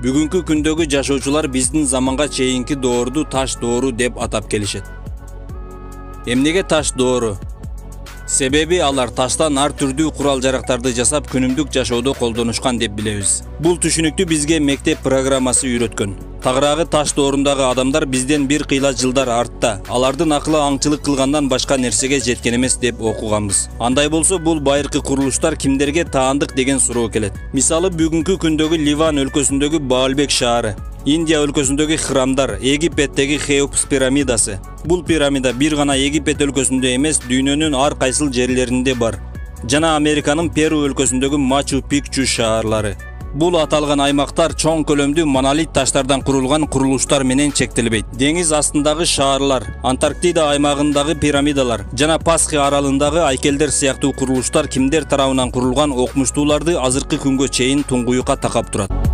Бүгүнкү күндөгү жашоочулар биздин заманга чейинки доорду таш доору деп атап келишет. Эмнеге таш доору? Себеби алар таштан ар түрдүү курал-жарактарды жасап күнүмдүк жашоодо колдонушкан деп билебиз. Бул түшүнүктү бизге мектеп программасы үйрөткөн. Тагыраагы таш доорундагы адамдар бизден бир кыйла жылдар артта. Алардын акылы аңчылык кылгандан башка нерсеге жеткен эмес деп окуганбыз. Андай болсо бул байыркы курулуштар кимдерге таандык деген суроо келет. Мисалы бүгүнкү күндөгү Ливан өлкөсүндөгү Баалбек шаары, Индия өлкөсүндөгү храмдар, Египеттеги Хеопс пирамидасы. Бул пирамида бир гана Египет өлкөсүндө эмес, дүйнөнүн ар кайсыл жерлеринде бар. Жана Американын Перу өлкөсүндөгү Мачу-Пикчу шаарлары. Бул аталган аймактар чоң көлөмдүү монолит таштардан курулган курулуштар менен чектелбейт. Деңиз астындагы шаарлар, Антарктида аймагындагы пирамидалар жана Пасхи аралындагы айкелдер сыяктуу курулуштар кимдер тарабынан курулган окумуштууларды азыркы күнгө чейин туңгуюкка такап турат.